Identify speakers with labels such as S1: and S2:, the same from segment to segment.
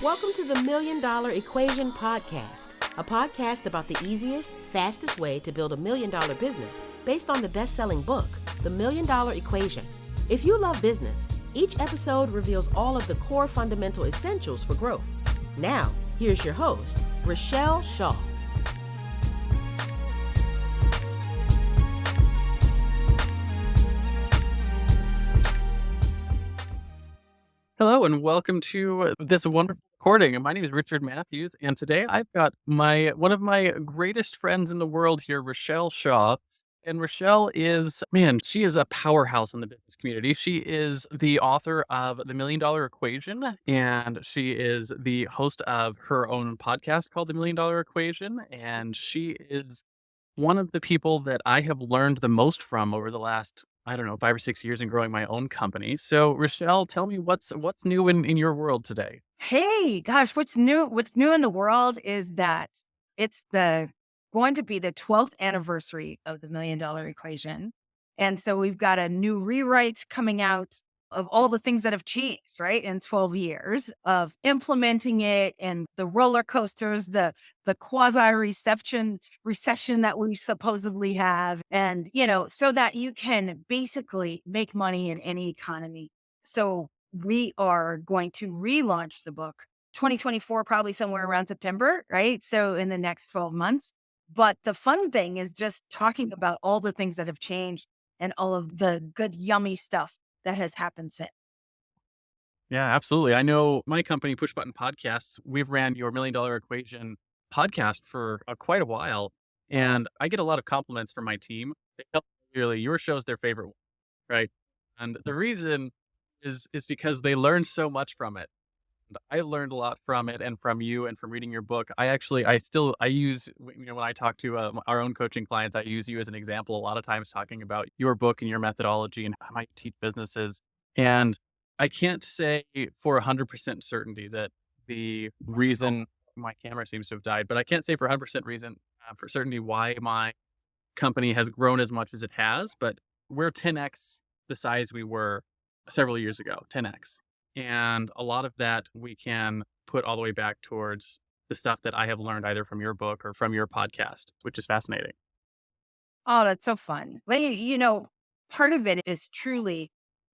S1: Welcome to the Million Dollar Equation Podcast, a podcast about the easiest, fastest way to build $1 million business based on the best-selling book, The Million Dollar Equation. If you love business, each episode reveals all of the core fundamental essentials for growth. Now, here's your host, Richelle Shaw.
S2: Hello and welcome to this wonderful recording. My name is Richard Matthews, and today I've got one of my greatest friends in the world here, Richelle Shaw. And Richelle she is a powerhouse in the business community. She is the author of The Million Dollar Equation, and she is the host of her own podcast called The Million Dollar Equation. And she is one of the people that I have learned the most from over the last, 5 or 6 years in growing my own company. So Richelle, tell me what's new in your world today.
S3: Hey, gosh, what's new? What's new in the world is that it's going to be the 12th anniversary of the Million Dollar Equation. And so we've got a new rewrite coming out of all the things that have changed, right? In 12 years of implementing it and the roller coasters, the quasi recession that we supposedly have. And, so that you can basically make money in any economy. So we are going to relaunch the book 2024, probably somewhere around September, right? So in the next 12 months. But the fun thing is just talking about all the things that have changed and all of the good, yummy stuff that has happened since.
S2: Yeah, absolutely. I know my company, Push Button Podcasts, we've ran your Million Dollar Equation podcast for quite a while, and I get a lot of compliments from my team. They tell me clearly your show is their favorite one, right? And the reason is because they learned so much from it. And I learned a lot from it and from you and from reading your book. I use, when I talk to our own coaching clients, I use you as an example a lot of times talking about your book and your methodology and how you teach businesses. And I can't say for 100% certainty that the reason my camera seems to have died, but I can't say for 100% reason for certainty why my company has grown as much as it has, but we're 10x the size we were several years ago, 10x. And a lot of that we can put all the way back towards the stuff that I have learned either from your book or from your podcast, which is fascinating.
S3: Oh, that's so fun. But, part of it is truly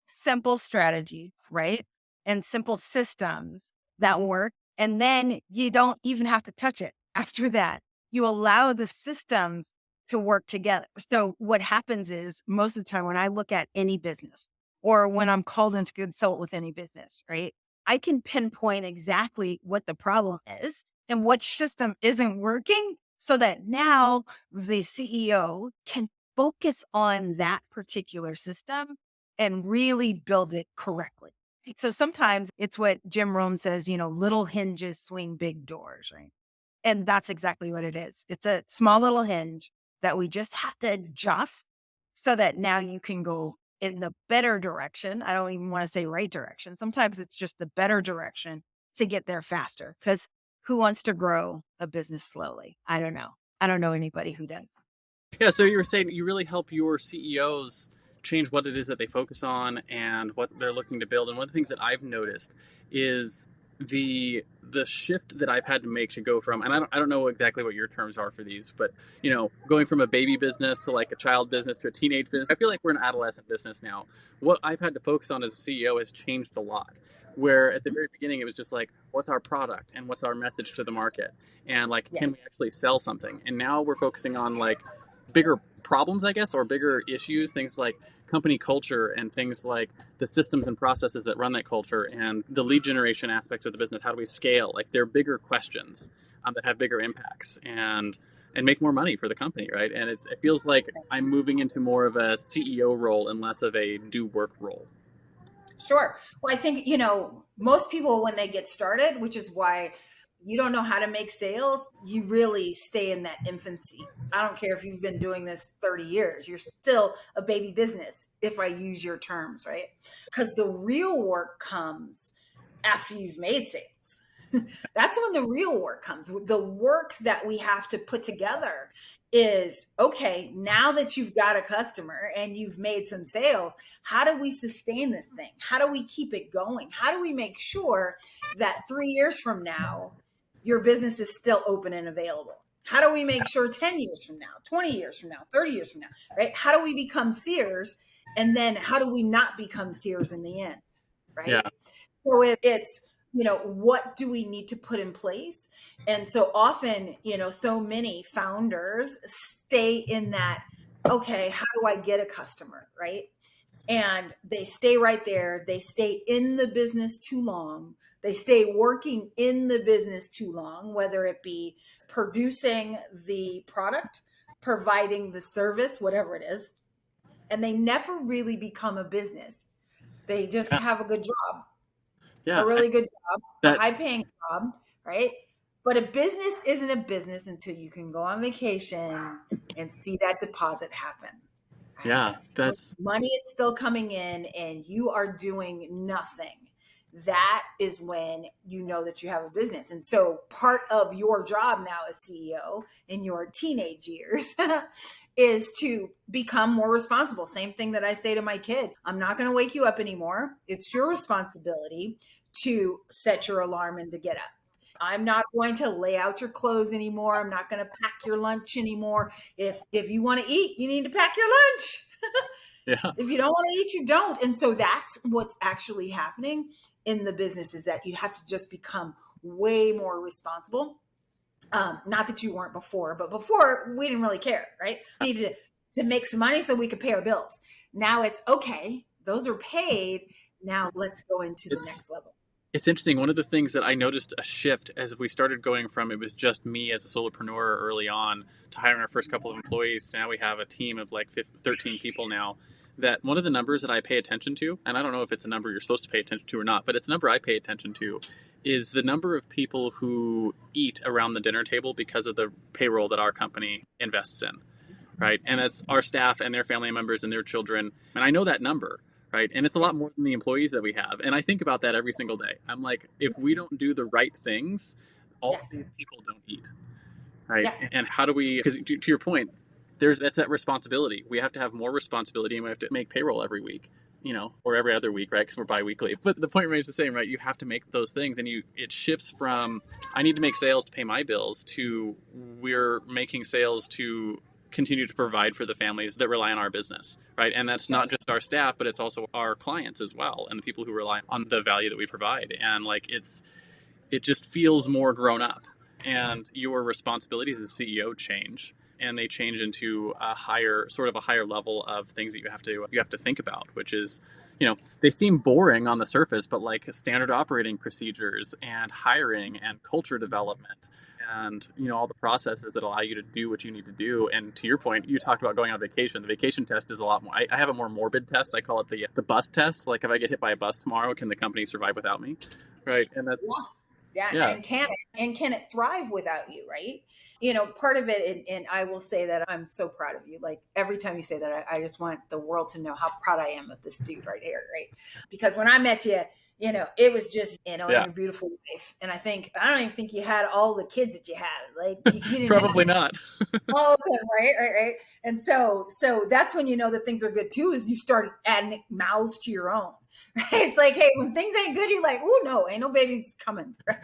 S3: simple strategy, right? And simple systems that work. And then you don't even have to touch it. After that, you allow the systems to work together. So what happens is most of the time when I look at any business or when I'm called in to consult with any business, right? I can pinpoint exactly what the problem is and what system isn't working so that now the CEO can focus on that particular system and really build it correctly. So sometimes it's what Jim Rohn says, little hinges swing big doors, right? And that's exactly what it is. It's a small little hinge that we just have to adjust so that now you can go in the better direction. I don't even want to say right direction. Sometimes it's just the better direction to get there faster, because who wants to grow a business slowly? I don't know. I don't know anybody who does.
S2: Yeah, so you were saying you really help your CEOs change what it is that they focus on and what they're looking to build. And one of the things that I've noticed is the shift that I've had to make to go from, and I don't know exactly what your terms are for these, but going from a baby business to like a child business to a teenage business. I feel like we're an adolescent business now. What I've had to focus on as a CEO has changed a lot. Where at the very beginning it was just like, what's our product and what's our message to the market, and like, can we actually sell something? And now we're focusing on like bigger problems, I guess, or bigger issues, things like company culture and things like the systems and processes that run that culture and the lead generation aspects of the business. How do we scale? Like, they're bigger questions that have bigger impacts and make more money for the company, right? And it feels like I'm moving into more of a CEO role and less of a do work role.
S4: Sure. Well, I think, most people when they get started, which is why you don't know how to make sales, you really stay in that infancy. I don't care if you've been doing this 30 years, you're still a baby business, if I use your terms, right? Because the real work comes after you've made sales. That's when the real work comes. The work that we have to put together is, okay, now that you've got a customer and you've made some sales, how do we sustain this thing? How do we keep it going? How do we make sure that 3 years from now, your business is still open and available? How do we make sure 10 years from now, 20 years from now, 30 years from now, right? How do we become Sears? And then how do we not become Sears in the end, right?
S2: Yeah.
S4: So it's, what do we need to put in place? And so often, so many founders stay in that, okay, how do I get a customer, right? And they stay right there. They stay in the business too long. They stay working in the business too long, whether it be producing the product, providing the service, whatever it is. And they never really become a business. They just have a good job,
S2: Yeah.
S4: a really good job, a
S2: That,
S4: high paying job, right? But a business isn't a business until you can go on vacation and see that deposit happen. Right?
S2: yeah,
S4: When
S2: that's,
S4: money is still coming in and you are doing nothing. That is when you know that you have a business. And so part of your job now as CEO in your teenage years is to become more responsible. Same thing that I say to my kid. I'm not going to wake you up anymore. It's your responsibility to set your alarm and to get up. I'm not going to lay out your clothes anymore. I'm not going to pack your lunch anymore. If you want to eat, you need to pack your lunch.
S2: yeah.
S4: If you don't want to eat, you don't. And so that's what's actually happening in the business, is that you have to just become way more responsible. Not that you weren't before, but before we didn't really care, right? We needed to make some money so we could pay our bills. Now it's okay. Those are paid. Now let's go into the next level.
S2: It's interesting. One of the things that I noticed a shift as we started going from, it was just me as a solopreneur early on, to hiring our first couple of employees. Now we have a team of like 13 people now. That one of the numbers that I pay attention to, and I don't know if it's a number you're supposed to pay attention to or not, but it's a number I pay attention to, is the number of people who eat around the dinner table because of the payroll that our company invests in, right? And that's our staff and their family members and their children. And I know that number, right? And it's a lot more than the employees that we have. And I think about that every single day. I'm like, if we don't do the right things, all of these people don't eat, right?
S4: Yes.
S2: And how do we, because to your point, that's that responsibility. We have to have more responsibility, and we have to make payroll every week, or every other week, right? Because we're bi-weekly. But the point remains the same, right? You have to make those things, and it shifts from, I need to make sales to pay my bills, to we're making sales to continue to provide for the families that rely on our business, right? And that's not just our staff, but it's also our clients as well, and the people who rely on the value that we provide. And like, it just feels more grown up, and your responsibilities as CEO change. And they change into a higher level of things that you have to think about, which is, they seem boring on the surface, but like standard operating procedures and hiring and culture development and, all the processes that allow you to do what you need to do. And to your point, you talked about going on vacation. The vacation test is a lot more, I have a more morbid test. I call it the bus test. Like, if I get hit by a bus tomorrow, can the company survive without me? Right. And that's,
S4: yeah. And can it thrive without you? Right. Part of it, and I will say that I'm so proud of you. Like, every time you say that, I just want the world to know how proud I am of this dude right here, right? Because when I met you, it was just, and your beautiful wife. And I don't even think you had all the kids that you had. Like, you didn't
S2: probably not.
S4: all of them, right? And so that's when you know that things are good too, is you start adding mouths to your own. Right? It's like, hey, when things ain't good, you're like, oh no, ain't no babies coming. Right?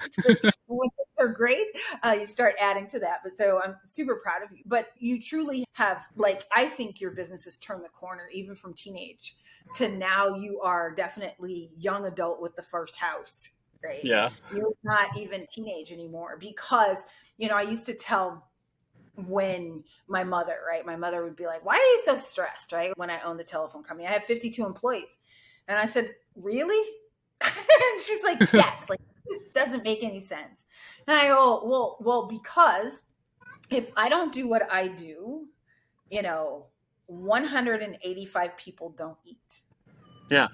S4: When things are great, you start adding to that. But so I'm super proud of you. But you truly have, like, I think your business has turned the corner, even from teenage to now. You are definitely young adult with the first house, right?
S2: Yeah.
S4: You're not even teenage anymore, because, I used to tell, when my mother would be like, why are you so stressed? Right. When I owned the telephone company, I had 52 employees. And I said, really? And she's like, yes, like, this doesn't make any sense. And I go, well, because if I don't do what I do, 185 people don't eat.
S2: Yeah.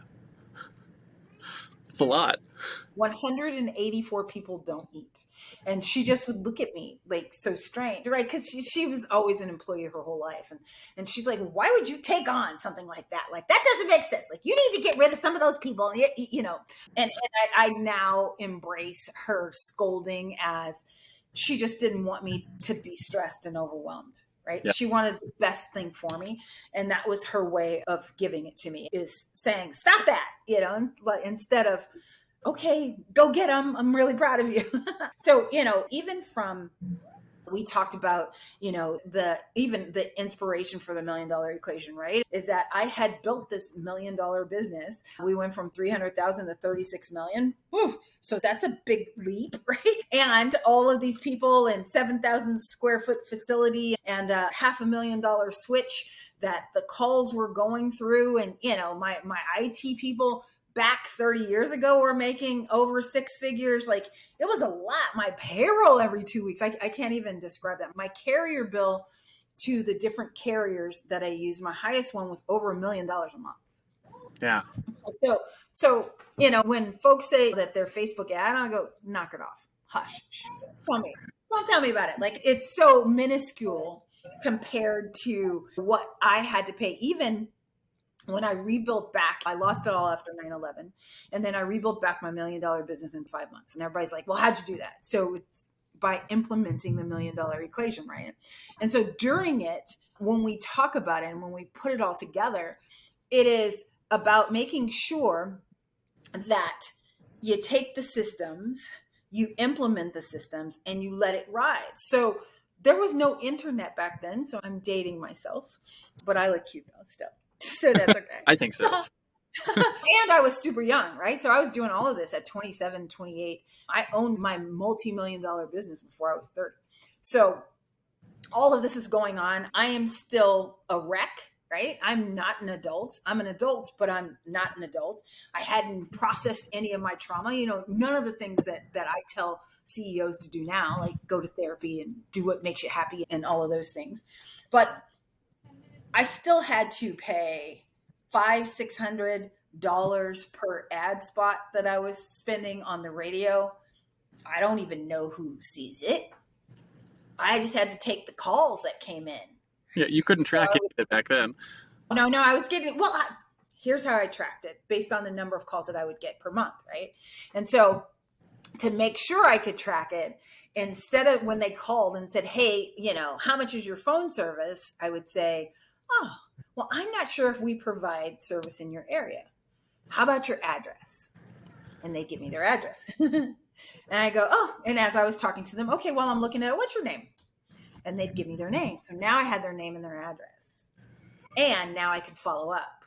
S2: It's a lot.
S4: 184 people don't eat. And she just would look at me like so strange, right? Because she was always an employee her whole life. And she's like, why would you take on something like that? Like, that doesn't make sense. Like, you need to get rid of some of those people, you know. And I now embrace her scolding as she just didn't want me to be stressed and overwhelmed. Right.
S2: Yeah.
S4: She wanted the best thing for me. And that was her way of giving it to me, is saying, stop that, you know, but instead of, okay, go get them. I'm really proud of you. So, you know, even from, we talked about, you know, even the inspiration for the $1 million equation, right? Is that I had built this $1 million business. We went from 300,000 to 36 million. Whew. So that's a big leap, right? And all of these people and 7,000 square foot facility and a $500,000 switch that the calls were going through. And, you know, my IT people back 30 years ago were making over 6 figures. Like, it was a lot. My payroll every 2 weeks. I can't even describe that. My carrier bill to the different carriers that I use, my highest one was over $1 million a month.
S2: Yeah.
S4: So, you know, when folks say that their Facebook ad, I go, knock it off. Hush. Don't tell me about it. Like, it's so minuscule compared to what I had to pay. Even when I rebuilt back, I lost it all after 9/11. And then I rebuilt back my $1 million business in 5 months. And everybody's like, well, how'd you do that? So it's by implementing the $1 million equation, right? And so during it, when we talk about it and when we put it all together, it is about making sure that you take the systems, you implement the systems, and you let it ride. So there was no internet back then. So I'm dating myself, but I look cute though still. So that's okay.
S2: I think so.
S4: And I was super young, right? So I was doing all of this at 27, 28. I owned my multi-million-dollar business before I was 30. So all of this is going on. I am still a wreck, right? I'm not an adult. I'm an adult, but I'm not an adult. I hadn't processed any of my trauma. You know, none of the things that I tell CEOs to do now, like go to therapy and do what makes you happy and all of those things. But I still had to pay $500-$600 per ad spot that I was spending on the radio. I don't even know who sees it. I just had to take the calls that came in.
S2: Yeah, you couldn't track it back then.
S4: No, I was getting, here's how I tracked it based on the number of calls that I would get per month, right? And so to make sure I could track it, instead of when they called and said, hey, you know, how much is your phone service? I would say, oh, well, I'm not sure if we provide service in your area. How about your address? And they give me their address. And I go, oh, and as I was talking to them, okay, well, I'm looking at, what's your name? And they'd give me their name. So now I had their name and their address. And now I could follow up.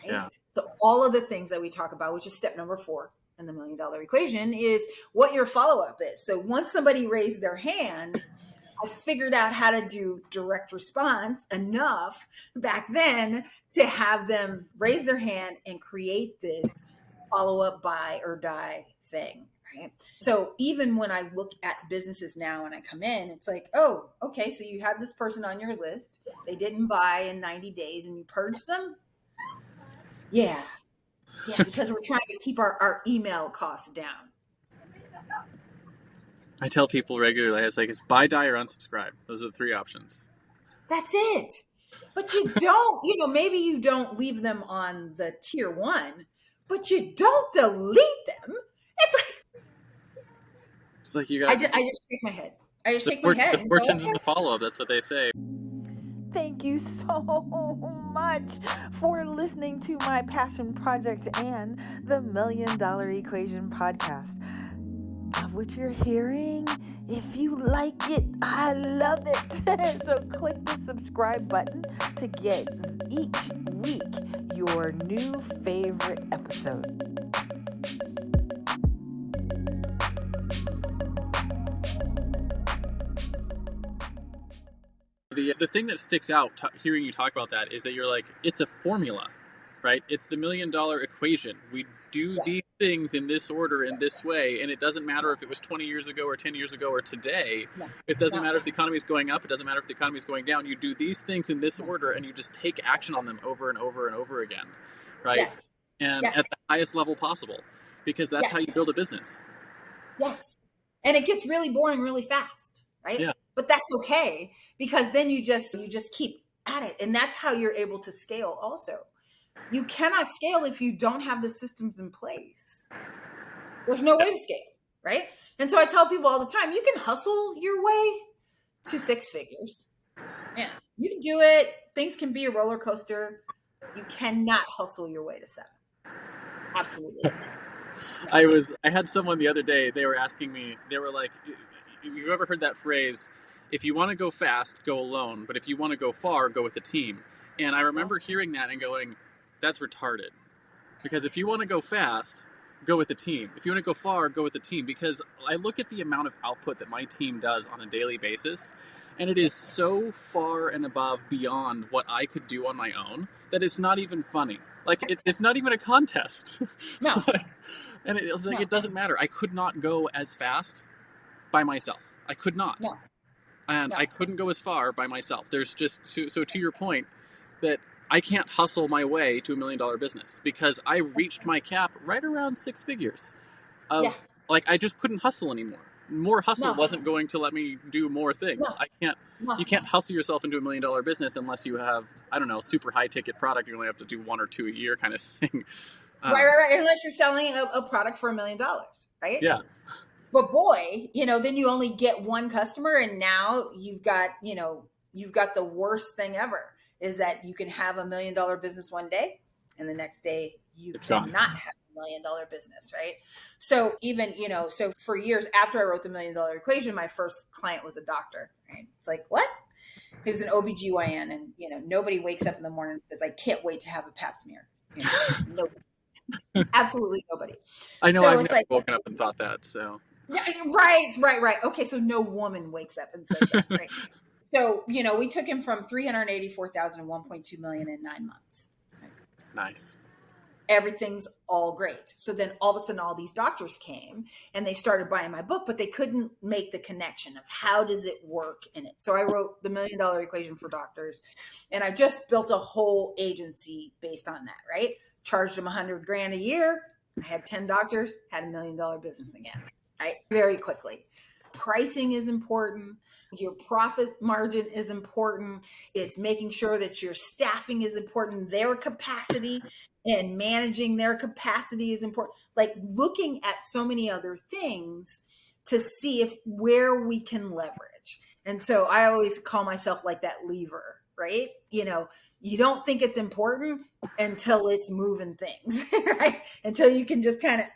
S4: Right? Yeah. So all of the things that we talk about, which is step number 4 in the $1 million equation, is what your follow-up is. So once somebody raised their hand, I figured out how to do direct response enough back then to have them raise their hand and create this follow-up buy or die thing, right? So even when I look at businesses now and I come in, it's like, oh, okay, so you had this person on your list. They didn't buy in 90 days and you purged them? Yeah, because we're trying to keep our email costs down.
S2: I tell people regularly, it's buy, die, or unsubscribe. Those are the 3 options.
S4: That's it. But you don't, maybe you don't leave them on the tier 1, but you don't delete them.
S2: It's like you got.
S4: I just shake my head.
S2: The fortunes in the follow-up. That's what they say.
S1: Thank you so much for listening to my passion project and the $1 Million Equation podcast. Love what you're hearing. If you like it, I love it. So click the subscribe button to get each week your new favorite episode.
S2: The thing that sticks out hearing you talk about that is that you're like, it's a formula, right? It's the $1 million equation. We do these things in this order, in this way, and it doesn't matter if it was 20 years ago or 10 years ago or today. It doesn't matter if the economy is going up. It doesn't matter if the economy is going down. You do these things in this order, and you just take action on them over and over and over again, right? And at the highest level possible. because that's how you
S4: Yes.
S2: build a business.
S4: Yes. And it gets really boring really fast, right?
S2: Yeah.
S4: But that's okay, because then you just keep at it. And that's how you're able to scale also. You cannot scale if you don't have the systems in place. There's no way to scale, right? And so I tell people all the time, you can hustle your way to six figures. Yeah, you can do it. Things can be a roller coaster. You cannot hustle your way to seven. Absolutely.
S2: I had someone the other day, they were asking me, they were like, you've ever heard that phrase, if you want to go fast, go alone, but if you want to go far, go with a team. And I remember hearing that and going, that's retarded. Because if you want to go fast, go with a team. If you want to go far, go with a team. Because I look at the amount of output that my team does on a daily basis, and it is so far and above beyond what I could do on my own that it's not even funny. Like, it's not even a contest.
S4: No.
S2: And it's like,
S4: No.
S2: it doesn't matter. I could not go as fast by myself. I could not.
S4: No.
S2: And
S4: No.
S2: I couldn't go as far by myself. There's just, so to your point, that I can't hustle my way to $1 million business, because I reached my cap right around six figures of,
S4: Yeah.
S2: like, I just couldn't hustle anymore. More hustle
S4: No.
S2: wasn't going to let me do more things.
S4: No.
S2: You can't hustle yourself into $1 million business unless you have, I don't know, super high ticket product. You only have to do one or two a year kind of thing.
S4: Right. Unless you're selling a product for $1 million, right?
S2: Yeah.
S4: But boy, then you only get one customer, and now you've got the worst thing ever, is that you can have $1 million business one day, and the next day it's cannot have $1 million business, right? So even, so for years after I wrote the $1 million equation, my first client was a doctor, right? It's like, what? He was an OBGYN, and, nobody wakes up in the morning and says, I can't wait to have a pap smear. Nobody. Absolutely nobody.
S2: I know,
S4: so
S2: I've
S4: it's
S2: never
S4: like,
S2: woken up and thought that, so.
S4: Yeah, right. Okay, so no woman wakes up and says that, right? So, we took him from 384,000 to 1.2 million in 9 months. Right?
S2: Nice.
S4: Everything's all great. So then all of a sudden all these doctors came and they started buying my book, but they couldn't make the connection of how does it work in it. So I wrote the $1 million equation for doctors, and I just built a whole agency based on that, right? Charged them $100,000 a year. I had 10 doctors, had $1 million business again, right? Very quickly. Pricing is important. Your profit margin is important. It's making sure that your staffing is important. Their capacity and managing their capacity is important. Like looking at so many other things to see where we can leverage. And so I always call myself like that lever, right? You don't think it's important until it's moving things, right? Until you can just kind of,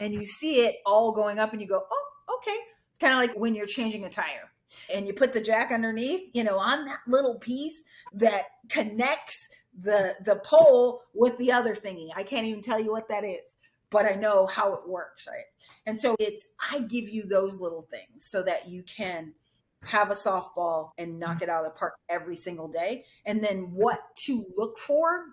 S4: and you see it all going up and you go, oh, okay. It's kind of like when you're changing a tire and you put the jack underneath, on that little piece that connects the pole with the other thingy. I can't even tell you what that is, but I know how it works, right? And so I give you those little things so that you can have a softball and knock it out of the park every single day. And then what to look for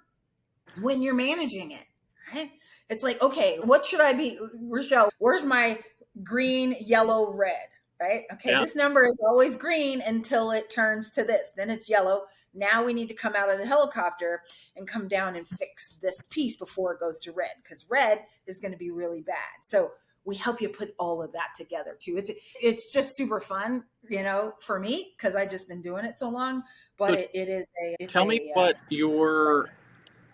S4: when you're managing it, right? It's like, okay, what should I be? Richelle, where's my green, yellow, red, right? Okay, yeah. This number is always green until it turns to this. Then it's yellow. Now we need to come out of the helicopter and come down and fix this piece before it goes to red, because red is going to be really bad. So we help you put all of that together too. It's just super fun, for me, because I've just been doing it so long. But so it is
S2: tell me what your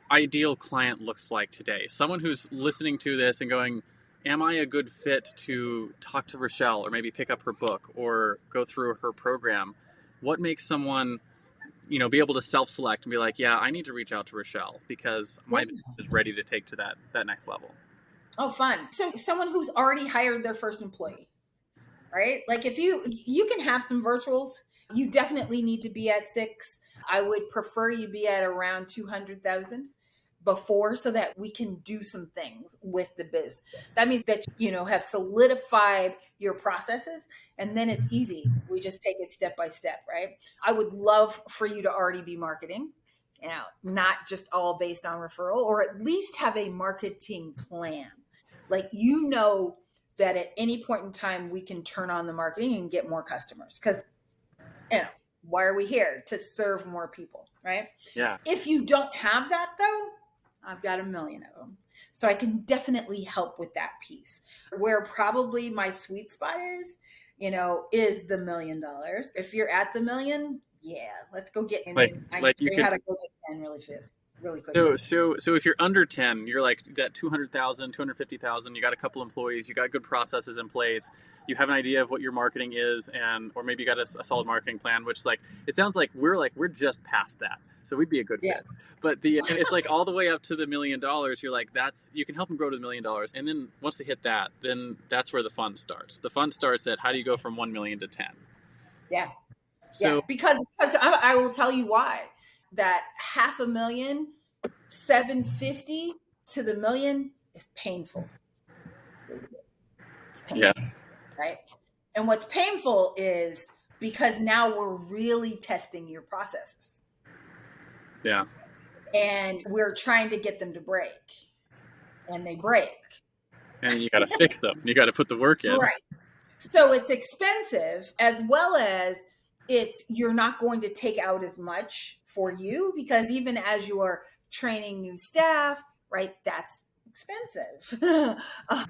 S2: ideal client looks like today. Someone who's listening to this and going, am I a good fit to talk to Richelle or maybe pick up her book or go through her program? What makes someone, be able to self-select and be like, yeah, I need to reach out to Richelle because my business is ready to take to that next level?
S4: Oh, fun. So someone who's already hired their first employee, right? Like if you can have some virtuals, you definitely need to be at 6. I would prefer you be at around 200,000 before, so that we can do some things with the biz. That means that, have solidified your processes, and then it's easy. We just take it step by step, right? I would love for you to already be marketing, not just all based on referral, or at least have a marketing plan. Like, that at any point in time, we can turn on the marketing and get more customers. Because, why are we here? To serve more people, right?
S2: Yeah.
S4: If you don't have that, though, I've got 1 million of them. So I can definitely help with that piece. Where probably my sweet spot is, is the $1 million. If you're at the million, yeah, let's go get, and then I can
S2: like
S4: show
S2: you
S4: you
S2: can.
S4: how to go get 10 really fast, really
S2: So,
S4: quickly.
S2: so if you're under 10, you're like that 200,000, 250,000, you got a couple employees, you got good processes in place, you have an idea of what your marketing is, or maybe you got a solid marketing plan, which it sounds like we're just past that. So we'd be a good
S4: Yeah.
S2: fit. But it's like all the way up to the $1 million, you're like, you can help them grow to the $1 million. And then once they hit that, then that's where the fun starts. The fun starts at how do you go from 1 million to 10?
S4: Yeah. Yeah.
S2: So
S4: Because I will tell you why. That 500,000, 750 to the million is painful. It's
S2: yeah,
S4: painful, right? And what's painful is because now we're really testing your processes
S2: yeah.
S4: and we're trying to get them to break, and they break.
S2: And you got to fix them. You got to put the work in.
S4: Right. So it's expensive, as well as you're not going to take out as much for you, because even as you are training new staff, right, that's expensive.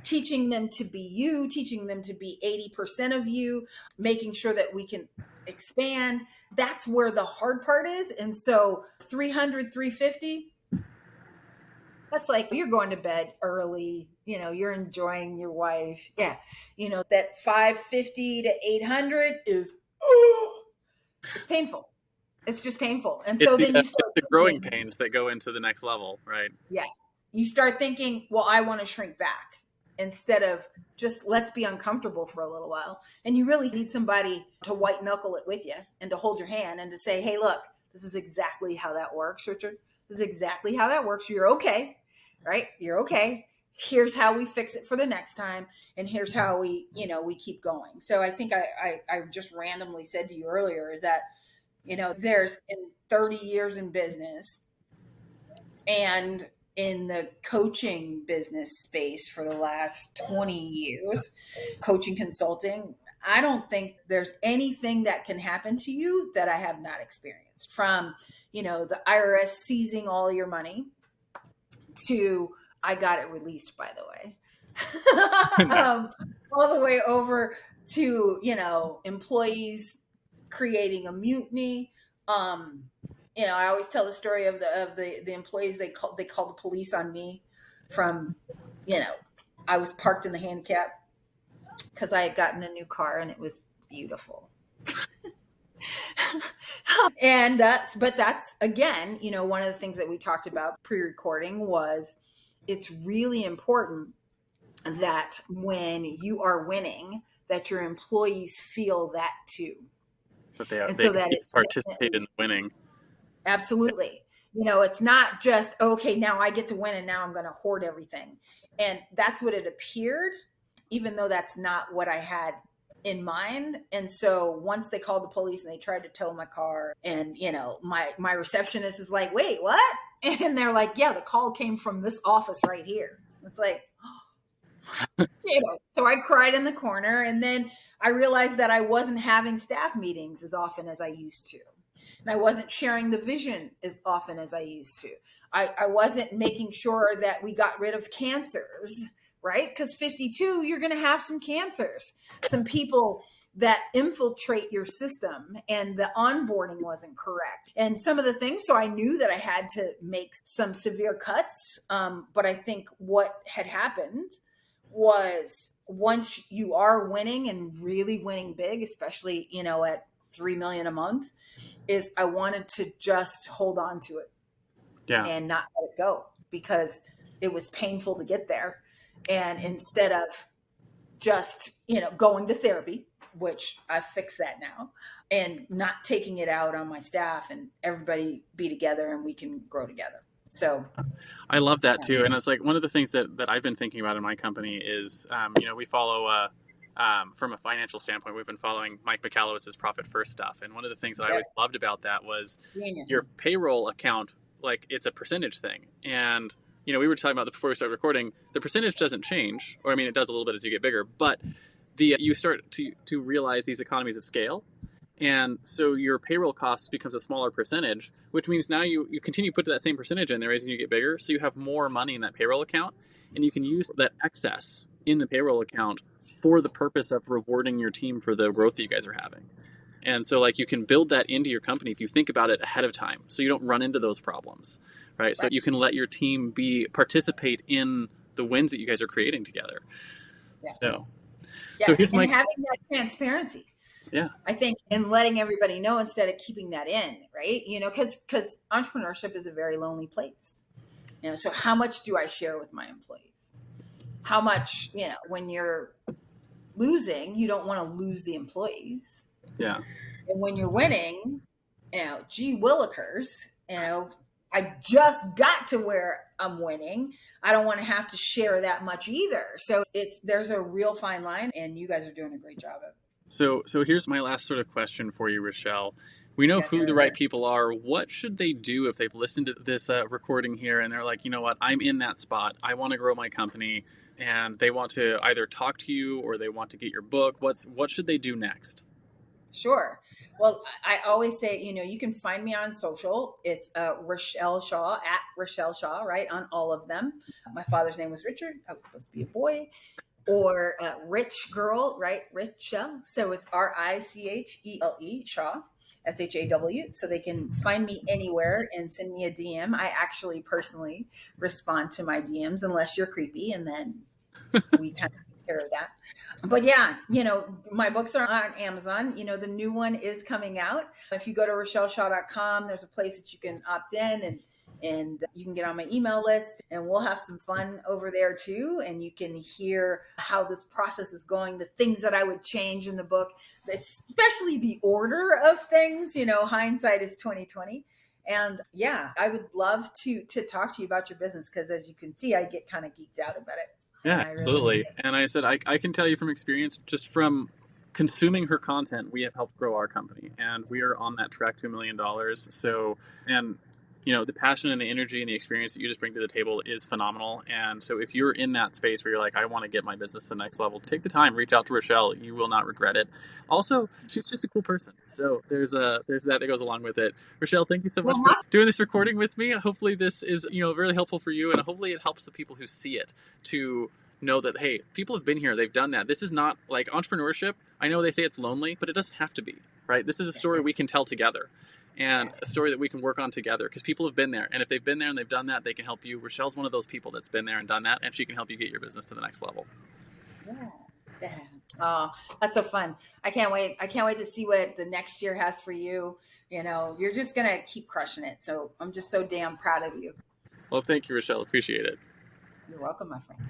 S4: Teaching them to be you, teaching them to be 80% of you, making sure that we can expand. That's where the hard part is. And so 300, 350, that's like you're going to bed early, you're enjoying your wife. Yeah. That 550 to 800 is, it's painful. It's just painful. And so then you
S2: It's
S4: start
S2: the growing
S4: thinking,
S2: pains that go into the next level, right?
S4: yes, you start thinking, well, I want to shrink back, instead of just let's be uncomfortable for a little while. And you really need somebody to white knuckle it with you and to hold your hand and to say, hey, look, this is exactly how that works, Richard. This is exactly how that works. You're okay, right? You're okay. Here's how we fix it for the next time. And here's how we keep going. So I think I just randomly said to you earlier is that, there's in 30 years in business and in the coaching business space for the last 20 years, coaching consulting, I don't think there's anything that can happen to you that I have not experienced, from, the IRS seizing all your money to, I got it released, by the way, all the way over to, employees creating a mutiny. I always tell the story of the employees, they called the police on me from, I was parked in the handicap because I had gotten a new car and it was beautiful. And but that's again, one of the things that we talked about pre-recording was it's really important that when you are winning, that your employees feel that too.
S2: That
S4: And
S2: they
S4: so that it's
S2: participate in winning.
S4: absolutely, it's not just, okay, now I get to win and now I'm going to hoard everything. And that's what it appeared, even though that's not what I had in mind. And so once they called the police and they tried to tow my car, and my receptionist is like, wait, what? And they're like, yeah, the call came from this office right here. It's like, so I cried in the corner, and then I realized that I wasn't having staff meetings as often as I used to. And I wasn't sharing the vision as often as I used to. I wasn't making sure that we got rid of cancers, right? Because 52, you're going to have some cancers, some people that infiltrate your system, and the onboarding wasn't correct. And some of the things, so I knew that I had to make some severe cuts. But I think what had happened was, once you are winning and really winning big, especially, at 3 million a month, is I wanted to just hold on to it and not let it go, because it was painful to get there. And instead of just, going to therapy, which I've fixed that now, and not taking it out on my staff, and everybody be together and we can grow together. So
S2: I love that too. And it's like one of the things that I've been thinking about in my company is, we follow, from a financial standpoint, we've been following Mike Michalowicz's Profit First stuff. And one of the things that I always loved about that was your payroll account, like it's a percentage thing. And, we were talking about before we started recording, the percentage doesn't change, or I mean, it does a little bit as you get bigger, but you start to realize these economies of scale. And so your payroll costs becomes a smaller percentage, which means now you continue to put that same percentage in there as you get bigger. So you have more money in that payroll account. and you can use that excess in the payroll account for the purpose of rewarding your team for the growth that you guys are having. And so like you can build that into your company if you think about it ahead of time, so you don't run into those problems, right? So you can let your team participate in the wins that you guys are creating together.
S4: Yes.
S2: So
S4: here's having that transparency.
S2: Yeah.
S4: I think, and letting everybody know instead of keeping that in, right? Because entrepreneurship is a very lonely place. So how much do I share with my employees? How much, when you're losing, you don't want to lose the employees.
S2: Yeah.
S4: And when you're winning, gee willikers, I just got to where I'm winning. I don't want to have to share that much either. So there's a real fine line, and you guys are doing a great job of it.
S2: So here's my last sort of question for you, Richelle. We know who the right people are. What should they do if they've listened to this recording here and they're like, you know what, I'm in that spot. I want to grow my company, and they want to either talk to you or they want to get your book. What should they do next?
S4: Sure. Well, I always say, you can find me on social. It's Richelle Shaw, at Richelle Shaw, right? On all of them. My father's name was Richard. I was supposed to be a boy. Or Rich Girl, right? Richelle. So it's Richelle, Shaw, SHAW. So they can find me anywhere and send me a DM. I actually personally respond to my DMs unless you're creepy, and then we kind of take care of that. But yeah, my books are on Amazon. The new one is coming out. If you go to RichelleShaw.com, there's a place that you can opt in and you can get on my email list, and we'll have some fun over there too. And you can hear how this process is going, the things that I would change in the book, especially the order of things. Hindsight is 2020. And yeah, I would love to talk to you about your business, because as you can see, I get kind of geeked out about it.
S2: Yeah, absolutely. And I said, I can tell you from experience, just from consuming her content, we have helped grow our company, and we are on that track to $1 million. So, and the passion and the energy and the experience that you just bring to the table is phenomenal. And so if you're in that space where you're like, I want to get my business to the next level, take the time, reach out to Richelle. You will not regret it. Also, she's just a cool person. So there's that goes along with it. Richelle, thank you so much for doing this recording with me. Hopefully this is, really helpful for you, and hopefully it helps the people who see it to know that, hey, people have been here, they've done that. This is not like entrepreneurship. I know they say it's lonely, but it doesn't have to be, right? This is a story we can tell together, and a story that we can work on together, because people have been there. And if they've been there and they've done that, they can help you. Richelle's one of those people that's been there and done that, and she can help you get your business to the next level.
S4: Yeah. Oh, that's so fun. I can't wait. I can't wait to see what the next year has for you. You're just going to keep crushing it. So I'm just so damn proud of you.
S2: Well, thank you, Richelle. Appreciate it.
S4: You're welcome, my friend.